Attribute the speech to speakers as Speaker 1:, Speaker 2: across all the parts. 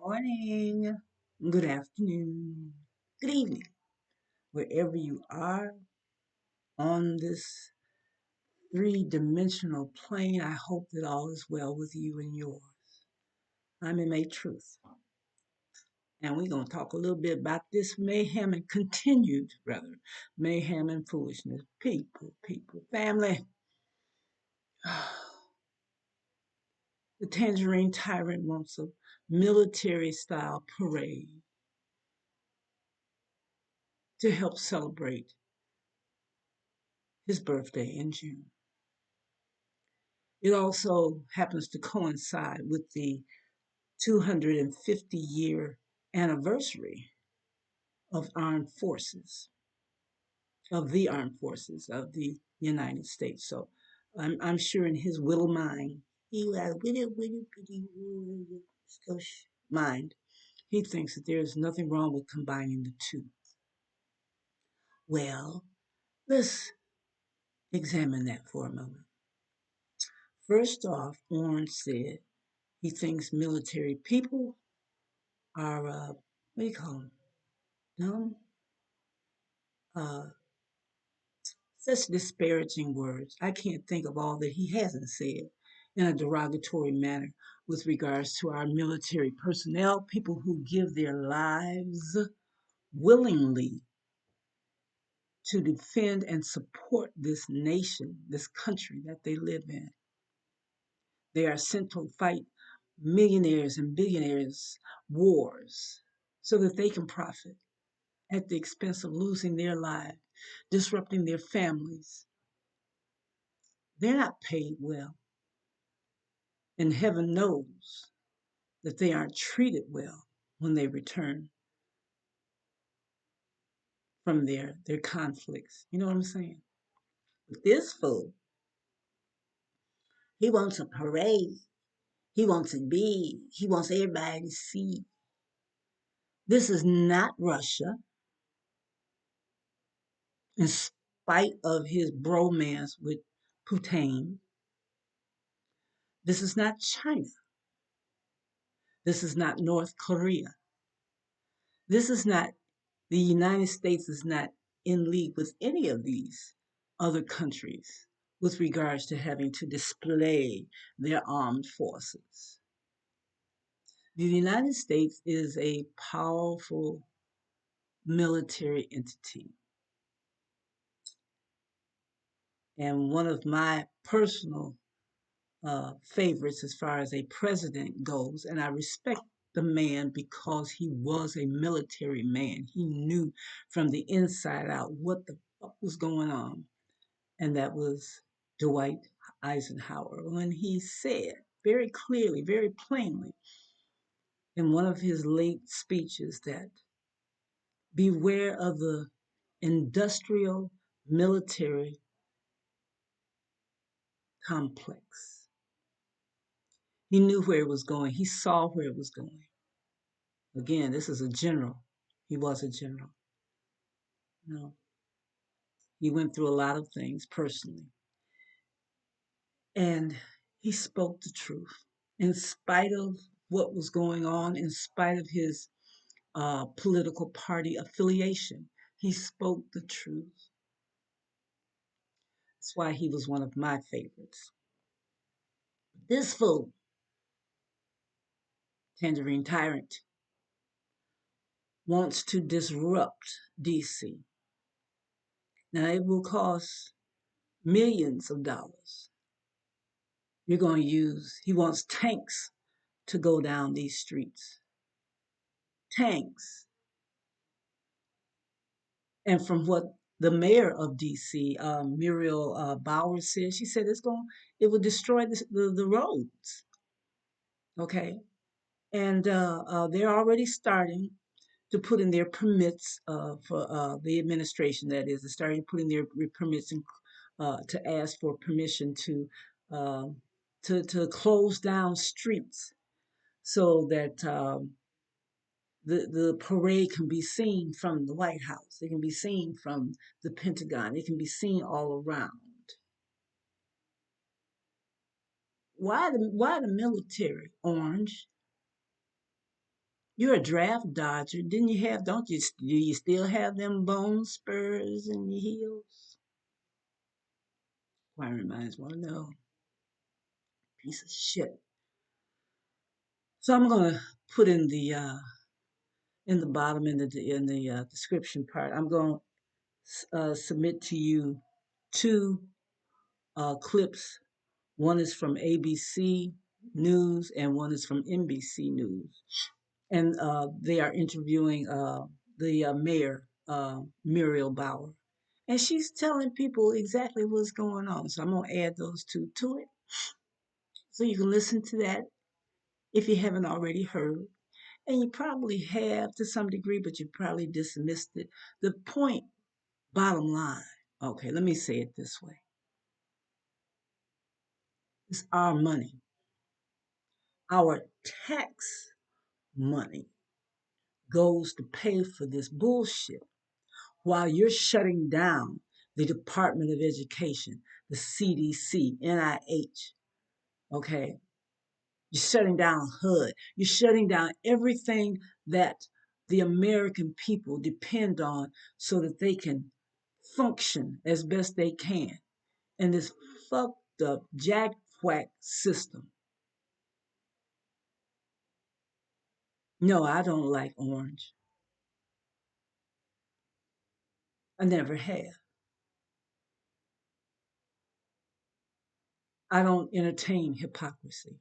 Speaker 1: Morning, good afternoon, good evening, wherever you are on this three-dimensional plane. I hope that all is well with you and yours. I'm in May Truth, and we're going to talk a little bit about this mayhem and continued, rather, mayhem and foolishness. People, family. The Tangerine Tyrant wants a military-style parade to help celebrate his birthday in June. It also happens to coincide with the 250-year anniversary of armed forces, of the armed forces of the United States. So I'm sure in his little mind, mind, he thinks that there's nothing wrong with combining the two. Well, let's examine that for a moment. First off, Orange said he thinks military people are, what do you call them? Dumb? Uh, Such disparaging words. I can't think of all that he hasn't said in a derogatory manner with regards to our military personnel, people who give their lives willingly to defend and support this nation, this country that they live in. They are sent to fight millionaires and billionaires' wars so that they can profit at the expense of losing their lives, disrupting their families. They're not paid well. And heaven knows that they aren't treated well when they return from their conflicts. You know what I'm saying? But this fool, he wants a parade. He wants it big. He wants everybody to see. This is not Russia, in spite of his bromance with Putin. This is not China. This is not North Korea. This is not, the United States is not in league with any of these other countries with regards to having to display their armed forces. The United States is a powerful military entity. And one of my personal favorites as far as a president goes, and I respect the man because he was a military man. He knew from the inside out what the fuck was going on, and that was Dwight Eisenhower when he said very clearly, very plainly in one of his late speeches that beware of the industrial military complex. He knew where it was going. He saw where it was going. Again, this is a general. He was a general. You know, he went through a lot of things personally. And he spoke the truth. In spite of what was going on, in spite of his political party affiliation, he spoke the truth. That's why he was one of my favorites. This fool, Tangerine Tyrant, wants to disrupt DC. Now, it will cost millions of dollars. You're going to use, he wants tanks to go down these streets. Tanks. And from what the mayor of DC, Muriel Bowers, said, she said it will destroy the roads. Okay. And they're already starting to put in their permits for the administration, that is, they're starting putting their permits in, to ask for permission um, to close down streets so that the parade can be seen from the White House. It can be seen from the Pentagon. It can be seen all around. Why the military, Orange? You're a draft dodger. Didn't you have, don't you, do you still have them bone spurs in your heels? Inquiring minds want to know. Piece of shit. So I'm going to put in the bottom in the description part. I'm going to submit to you two clips. One is from ABC News and one is from NBC News, and they are interviewing the mayor, Muriel Bauer, and she's telling people exactly what's going on. So I'm going to add those two to it, so you can listen to that if you haven't already heard. And you probably have to some degree, but you probably dismissed it. The point, bottom line, okay, let me say it this way: it's our money, our tax money goes to pay for this bullshit while you're shutting down the Department of Education, the CDC, NIH, okay? You're shutting down HUD. You're shutting down everything that the American people depend on so that they can function as best they can in this fucked up, jack-quack system. No, I don't like orange. I never have. I don't entertain hypocrisy.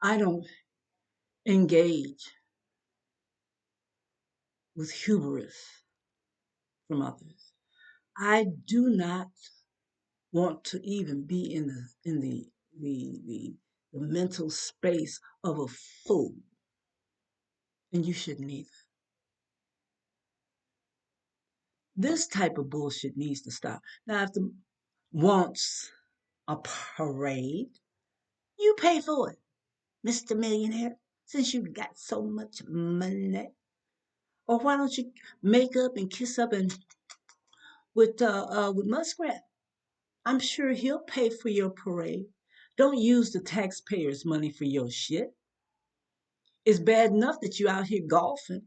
Speaker 1: I don't engage with hubris from others. I do not want to even be in the mental space of a fool, and you shouldn't either. This type of bullshit needs to stop. Now, if the wants a parade, you pay for it, Mr. Millionaire, since you got so much money. Or why don't you make up and kiss up and with Muskrat? I'm sure he'll pay for your parade. Don't use the taxpayers' money for your shit. It's bad enough that you out here golfing.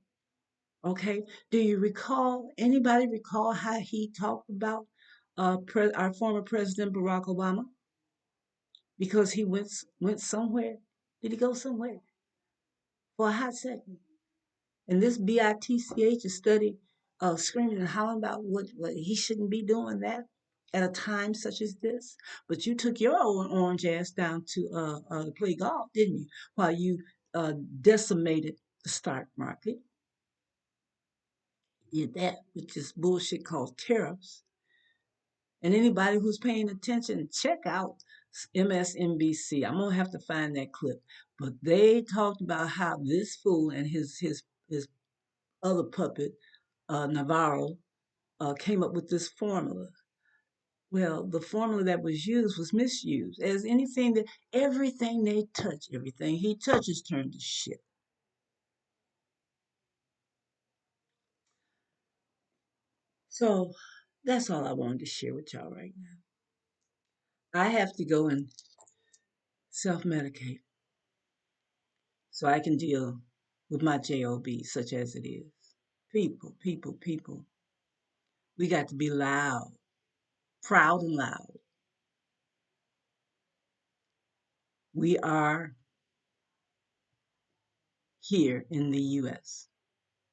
Speaker 1: Okay. Do you recall? Anybody recall how he talked about our former president Barack Obama because he went somewhere? Did he go somewhere for a hot second? And this bitch is study screaming and hollering about what he shouldn't be doing that at a time such as this. But you took your own orange ass down to play golf, didn't you? While you decimated the stock market. You did that with this bullshit called tariffs. And anybody who's paying attention, check out MSNBC. I'm gonna have to find that clip. But they talked about how this fool and his other puppet, Navarro, came up with this formula. Well, the formula that was used was misused. As anything that everything they touch, everything he touches turned to shit. So that's all I wanted to share with y'all right now. I have to go and self medicate so I can deal with my job, such as it is. People, people, people. We got to be loud, proud and loud. We are here in the US.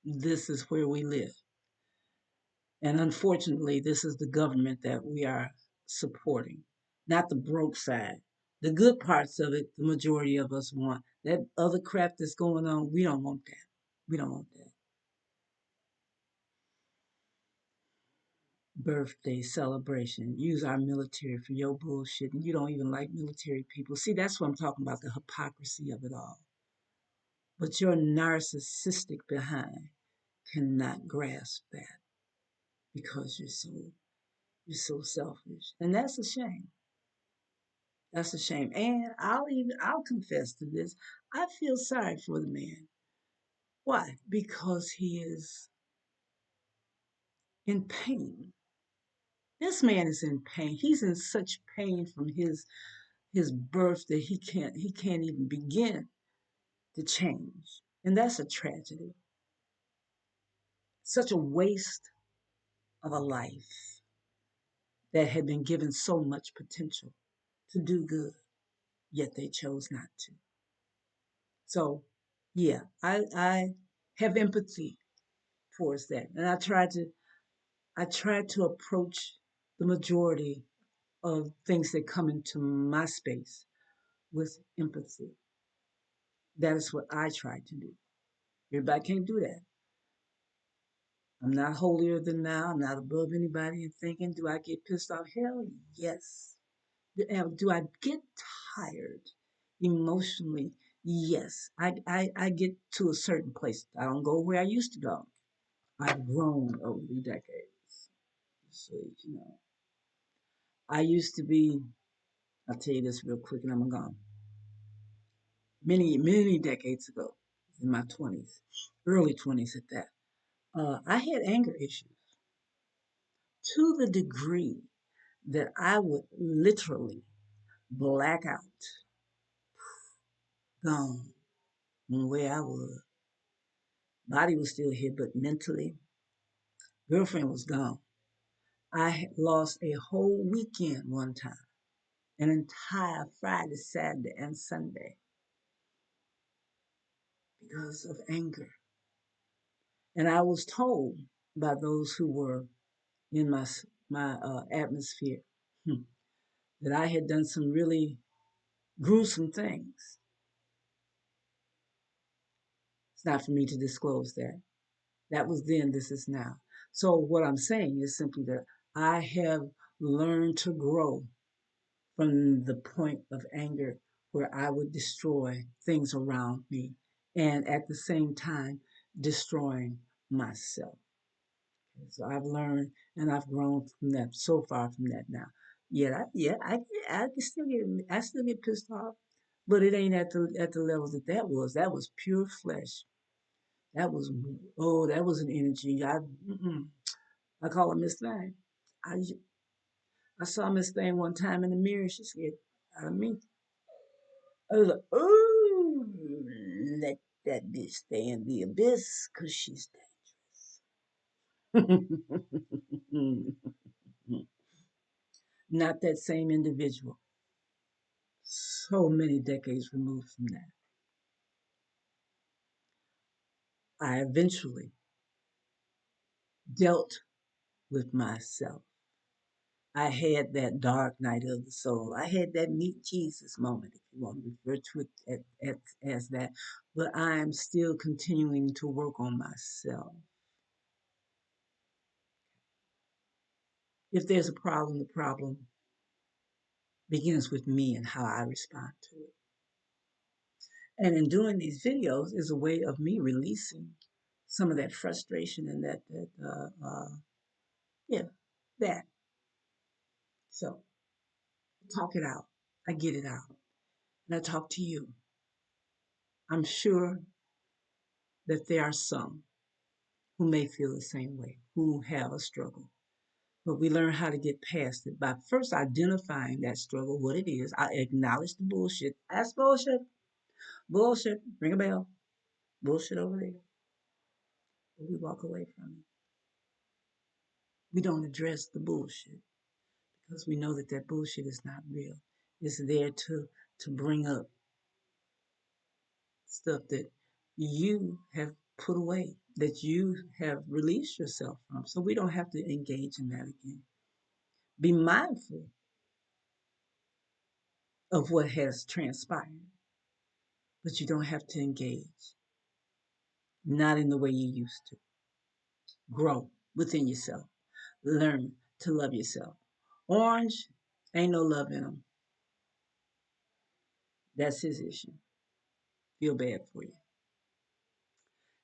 Speaker 1: This is where we live. And unfortunately, this is the government that we are supporting, not the broke side. The good parts of it, the majority of us want. That other crap that's going on, we don't want that. We don't want that. Birthday celebration. Use our military for your bullshit, and you don't even like military people. See, that's what I'm talking about, the hypocrisy of it all. But your narcissistic behind cannot grasp that because you're so selfish. And that's a shame. That's a shame. And I'll confess to this. I feel sorry for the man. Why? Because he is in pain. This man is in pain. He's in such pain from his birth that he can't even begin. to change. And that's a tragedy. Such a waste of a life that had been given so much potential to do good, yet they chose not to. So, yeah, I have empathy towards that, and I try to approach the majority of things that come into my space with empathy. That is what I try to do. Everybody can't do that. I'm not holier than thou. I'm not above anybody and thinking, do I get pissed off? Hell yes. Do I get tired emotionally? Yes. I get to a certain place. I don't go where I used to go. I've grown over the decades. So, I used to be, I'll tell you this real quick and I'm gone. Many, many decades ago, in my 20s, early 20s at that, I had anger issues to the degree that I would literally black out, gone from where I was. Body was still here, but mentally, girlfriend was gone. I lost a whole weekend one time, an entire Friday, Saturday, and Sunday because of anger. And I was told by those who were in my atmosphere that I had done some really gruesome things. It's not for me to disclose that. That was then, this is now. So, what I'm saying is simply that I have learned to grow from the point of anger where I would destroy things around me and at the same time destroying myself. So I've learned and I've grown from that so far from that now. I still get pissed off, but it ain't at the level that was. That was pure flesh. That was that was an energy. I call her Miss Thing. I I saw Miss Thing one time in the mirror. She scared out of me. I was like, oh, let that bitch stay in the abyss, cause she's dangerous. Not that same individual. So many decades removed from that. I eventually dealt with myself. I had that dark night of the soul. I had that meet Jesus moment, if you want to refer to it as that. But I am still continuing to work on myself. If there's a problem, the problem begins with me and how I respond to it. And in doing these videos is a way of me releasing some of that frustration and yeah, that. So talk it out. I get it out. And I talk to you. I'm sure that there are some who may feel the same way, who have a struggle. But we learn how to get past it by first identifying that struggle, what it is. I acknowledge the bullshit. That's bullshit. Bullshit. Ring a bell. Bullshit over there. But we walk away from it. We don't address the bullshit because we know that that bullshit is not real. It's there to bring up stuff that you have put away, that you have released yourself from. So we don't have to engage in that again. Be mindful of what has transpired, but you don't have to engage, not in the way you used to. Grow within yourself, learn to love yourself. Orange, ain't no love in him. That's his issue. Feel bad for you.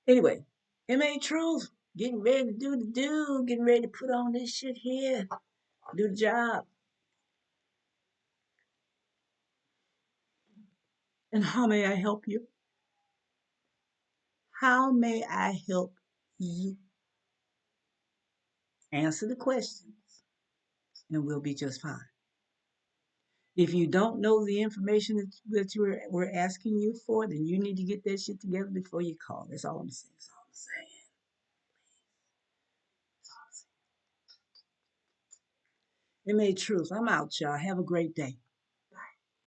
Speaker 1: Anyway, MA Truth, getting ready to do the do, getting ready to put on this shit here, do the job. And how may I help you? How may I help you? Answer the questions and we'll be just fine. If you don't know the information that we're asking you for, then you need to get that shit together before you call. That's all I'm saying. That's all I'm saying. It made truth. I'm out, y'all. Have a great day.